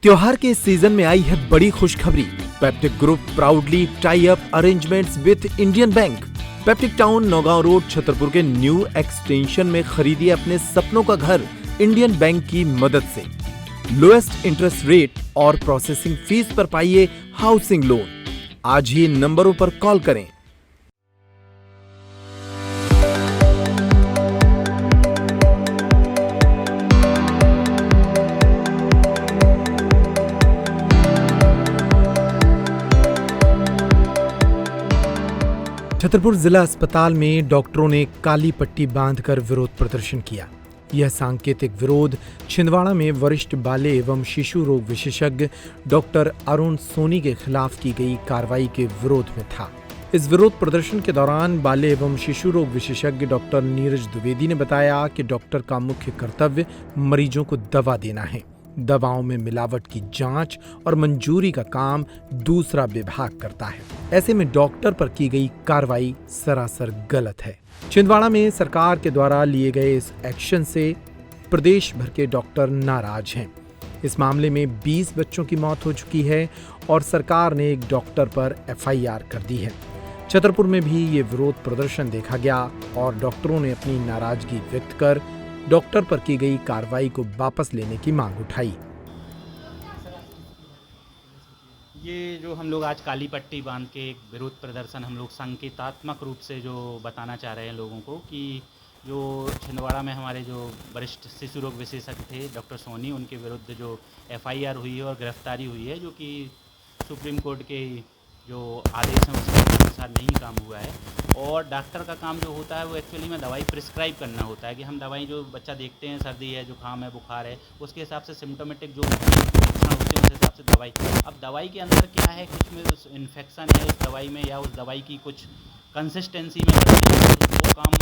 त्योहार के इस सीजन में आई है बड़ी खुशखबरी। Peptic group proudly tie up arrangements with Indian bank. Peptic town Naugaon road Chhatarpur के न्यू एक्सटेंशन में खरीदिए अपने सपनों का घर इंडियन बैंक की मदद से। लोएस्ट इंटरेस्ट रेट और प्रोसेसिंग फीस पर पाइए हाउसिंग लोन। आज ही नंबरों पर कॉल करें। छतरपुर जिला अस्पताल में डॉक्टरों ने काली पट्टी बांधकर विरोध प्रदर्शन किया। यह सांकेतिक विरोध छिंदवाड़ा में वरिष्ठ बाल्य एवं शिशु रोग विशेषज्ञ डॉक्टर अरुण सोनी के खिलाफ की गई कार्रवाई के विरोध में था। इस विरोध प्रदर्शन के दौरान बाल्य एवं शिशु रोग विशेषज्ञ डॉक्टर नीरज द्विवेदी ने बताया कि डॉक्टर का मुख्य कर्तव्य मरीजों को दवा देना है। दवाओं में मिलावट की जांच और मंजूरी का काम दूसरा विभाग करता है। ऐसे में डॉक्टर पर की गई कार्रवाई सरासर गलत है। छिंदवाड़ा में सरकार के द्वारा लिए गए इस एक्शन से प्रदेश भर के डॉक्टर नाराज हैं। इस मामले में 20 बच्चों की मौत हो चुकी है और सरकार ने एक डॉक्टर पर FIR कर दी है। छतरपुर में भी ये विरोध प्रदर्शन देखा गया और डॉक्टरों ने अपनी नाराजगी व्यक्त कर डॉक्टर पर की गई कार्रवाई को वापस लेने की मांग उठाई। ये जो हम लोग आज काली पट्टी बांध के एक विरोध प्रदर्शन हम लोग संकेतात्मक रूप से जो बताना चाह रहे हैं लोगों को कि जो छिंदवाड़ा में हमारे जो वरिष्ठ शिशु रोग विशेषज्ञ थे डॉक्टर सोनी, उनके विरुद्ध जो FIR हुई है और गिरफ्तारी हुई है, जो कि सुप्रीम कोर्ट के जो आदेश हैं उसके अनुसार नहीं काम हुआ है। और डॉक्टर का काम जो होता है वो एक्चुअली में दवाई प्रिस्क्राइब करना होता है कि हम दवाई जो बच्चा देखते हैं, सर्दी है, जुकाम है, बुखार है, उसके हिसाब से सिम्टोमेटिक जो लक्षण होते हैं उस हिसाब से दवाई। अब दवाई के अंदर क्या है, कुछ में उस इन्फेक्शन है उस दवाई में या उस दवाई की कुछ कंसिस्टेंसी में वो काम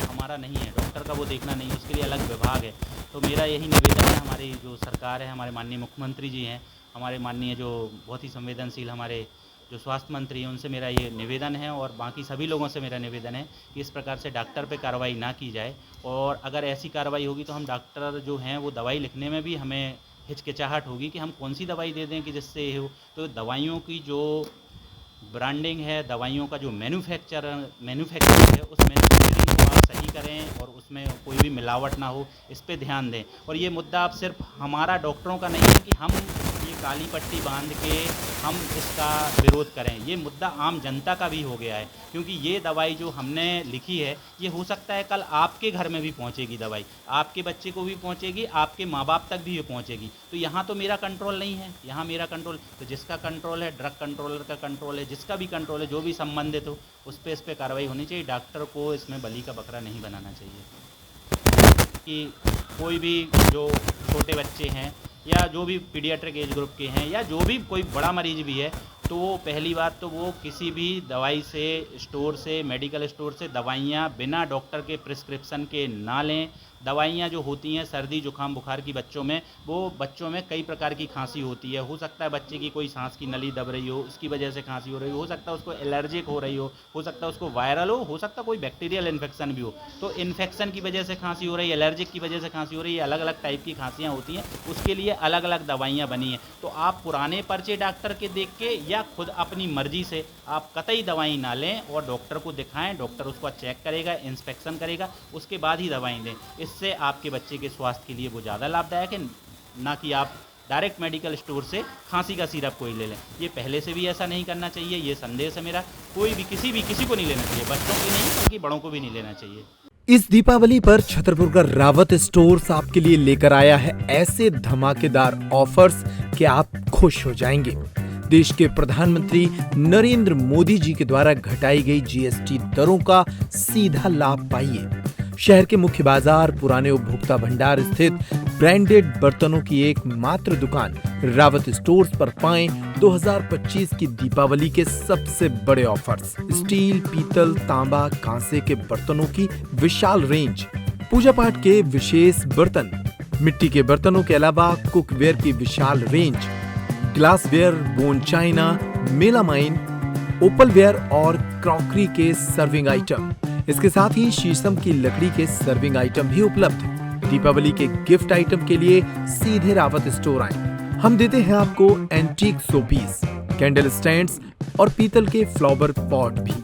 हमारा नहीं है, डॉक्टर का वो देखना नहीं है, उसके लिए अलग विभाग है। तो मेरा यही निवेदन है, हमारी जो सरकार है, हमारे माननीय मुख्यमंत्री जी हैं, हमारे माननीय जो बहुत ही संवेदनशील हमारे जो स्वास्थ्य मंत्री हैं, उनसे मेरा ये निवेदन है और बाकी सभी लोगों से मेरा निवेदन है कि इस प्रकार से डॉक्टर पे कार्रवाई ना की जाए। और अगर ऐसी कार्रवाई होगी तो हम डॉक्टर जो हैं वो दवाई लिखने में भी हमें हिचकिचाहट होगी कि हम कौन सी दवाई दे दें कि जिससे हो। तो दवाइयों की जो ब्रांडिंग है, दवाइयों का जो मैन्युफैक्चरिंग है, उस मैन्युफैक्चरिंग को आप सही करें और उसमें कोई भी मिलावट ना हो, इस पे ध्यान दें। और ये मुद्दा अब सिर्फ हमारा डॉक्टरों का नहीं है कि हम ये काली पट्टी बांध के हम इसका विरोध करें, ये मुद्दा आम जनता का भी हो गया है। क्योंकि ये दवाई जो हमने लिखी है, ये हो सकता है कल आपके घर में भी पहुंचेगी दवाई, आपके बच्चे को भी पहुंचेगी, आपके माँ बाप तक भी ये पहुंचेगी। तो यहाँ तो मेरा कंट्रोल नहीं है, यहाँ मेरा कंट्रोल तो जिसका कंट्रोल है, ड्रग कंट्रोलर का कंट्रोल है, जिसका भी कंट्रोल है, जो भी संबंधित हो उस पर कार्रवाई होनी चाहिए। डॉक्टर को इसमें बलि का बकरा नहीं बनाना चाहिए कि कोई भी जो छोटे बच्चे हैं या जो भी पीडियाट्रिक एज ग्रुप के हैं या जो भी कोई बड़ा मरीज भी है, तो पहली बात तो वो किसी भी दवाई से स्टोर से, मेडिकल स्टोर से दवाइयाँ बिना डॉक्टर के प्रिस्क्रिप्शन के ना लें। दवाइयाँ जो होती हैं सर्दी जुकाम बुखार की बच्चों में, वो बच्चों में कई प्रकार की खांसी होती है। हो सकता है बच्चे की कोई सांस की नली दब रही हो, उसकी वजह से खांसी हो रही हो सकता है उसको एलर्जिक हो रही हो सकता है उसको वायरल हो सकता है कोई बैक्टीरियल इन्फेक्शन भी हो। तो इन्फेक्शन की वजह से खांसी हो रही है, एलर्जिक की वजह से खांसी हो रही है, अलग अलग टाइप की खांसियाँ होती हैं, उसके लिए अलग अलग दवाइयाँ बनी हैं। तो आप पुराने पर्चे डॉक्टर के देख के या खुद अपनी मर्जी से आप कतई दवाई ना लें और डॉक्टर को दिखाएं। डॉक्टर उसको चेक करेगा, इंस्पेक्शन करेगा, उसके बाद ही दवाई दें। इससे आपके बच्चे के स्वास्थ्य के लिए वो ज़्यादा लाभदायक है, ना कि आप डायरेक्ट मेडिकल स्टोर से खांसी का सिरप कोई ले लें। ये पहले से भी ऐसा नहीं करना चाहिए, ये संदेश है मेरा। कोई भी किसी को नहीं लेना चाहिए, बच्चों को नहीं बल्कि बड़ों को भी नहीं लेना चाहिए। इस दीपावली पर छतरपुर का रावत स्टोर्स आपके लिए लेकर आया है ऐसे धमाकेदार ऑफर्स कि आप खुश हो जाएंगे। देश के प्रधानमंत्री नरेंद्र मोदी जी के द्वारा घटाई गई GST दरों का सीधा लाभ पाइए। शहर के मुख्य बाजार पुराने उपभोक्ता भंडार स्थित ब्रांडेड बर्तनों की एकमात्र दुकान रावत स्टोर्स पर पाएं 2025 की दीपावली के सबसे बड़े ऑफर्स। स्टील, पीतल, तांबा, कांसे के बर्तनों की विशाल रेंज, पूजा पाठ के विशेष बर्तन, मिट्टी के बर्तनों के अलावा कुकवेयर की विशाल range, glassware, bone china, melamine, opalware और क्रॉकरी के सर्विंग आइटम। इसके साथ ही शीशम की लकड़ी के सर्विंग आइटम भी उपलब्ध। दीपावली के गिफ्ट आइटम के लिए सीधे रावत स्टोर आएं। हम देते हैं आपको एंटीक शोपीस, कैंडल स्टैंड्स और पीतल के फ्लावर पॉट भी।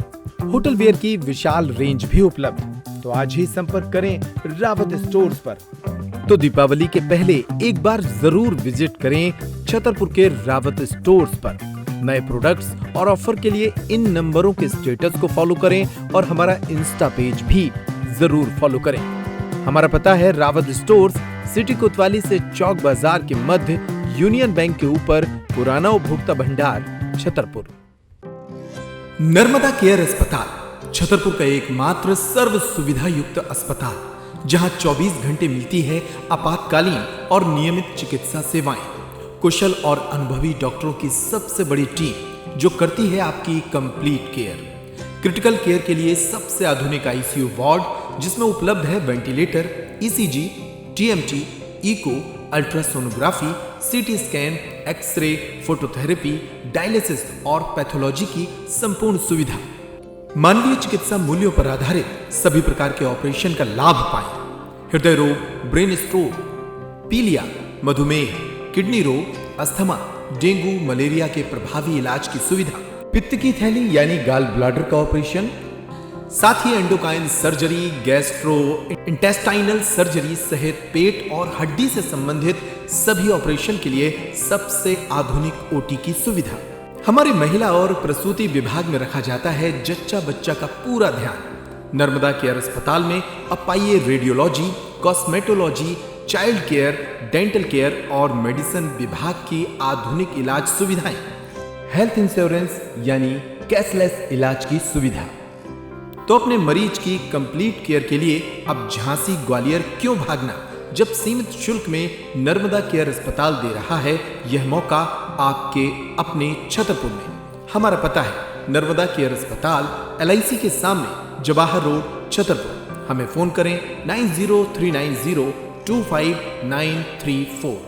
होटल वेयर की विशाल रेंज भी उपलब्ध। तो आज ही संपर्क करें रावत स्टोर्स पर। तो दीपावली के पहले एक बार जरूर विजिट करें छतरपुर के रावत स्टोर्स पर। नए प्रोडक्ट्स और ऑफर के लिए इन नंबरों के स्टेटस को फॉलो करें और हमारा इंस्टा पेज भी जरूर फॉलो करें। हमारा पता है रावत स्टोर्स, सिटी कोतवाली से चौक बाजार के मध्य, यूनियन बैंक के ऊपर, पुराना उपभोक्ता भंडार, छतरपुर। नर्मदा केयर अस्पताल छतरपुर का एकमात्र सर्व सुविधा युक्त अस्पताल, जहां 24 घंटे मिलती है आपातकालीन और नियमित चिकित्सा सेवाएं। कुशल और अनुभवी डॉक्टरों की सबसे बड़ी टीम जो करती है आपकी कंप्लीट केयर। क्रिटिकल केयर के लिए सबसे आधुनिक आईसीयू वार्ड, जिसमें उपलब्ध है ventilator, ECG, TMT, echo, ultrasonography, CT scan, x ray, phototherapy, dialysis और पैथोलॉजी की संपूर्ण सुविधा। मानवीय चिकित्सा मूल्यों पर आधारित सभी प्रकार के ऑपरेशन का लाभ पाएं। हृदय रोग, ब्रेन स्ट्रोक, पीलिया, मधुमेह, किडनी रोग, अस्थमा, डेंगू, मलेरिया के प्रभावी इलाज की सुविधा, पित्त की थैली यानी गाल ब्लैडर का ऑपरेशन, साथ ही endocrine surgery, gastro intestinal surgery सहित पेट और हड्डी से संबंधित सभी ऑपरेशन के लिए सबसे आधुनिक ओटी की सुविधा। हमारे महिला और प्रसूति विभाग में रखा जाता है जच्चा बच्चा का पूरा ध्यान। नर्मदा केयर अस्पताल में अब पाइए radiology, cosmetology, child care, dental care और मेडिसिन विभाग की आधुनिक इलाज सुविधाएं। हेल्थ इंश्योरेंस यानी कैशलेस इलाज की सुविधा। तो अपने मरीज की कंप्लीट केयर के लिए अब झांसी ग्वालियर क्यों भागना, जब सीमित शुल्क में नर्मदा केयर अस्पताल दे रहा है यह मौका आपके अपने छतरपुर में। हमारा पता है नर्मदा केयर अस्पताल, LIC के सामने, जवाहर रोड, छतरपुर। हमें फोन करें 9039025934।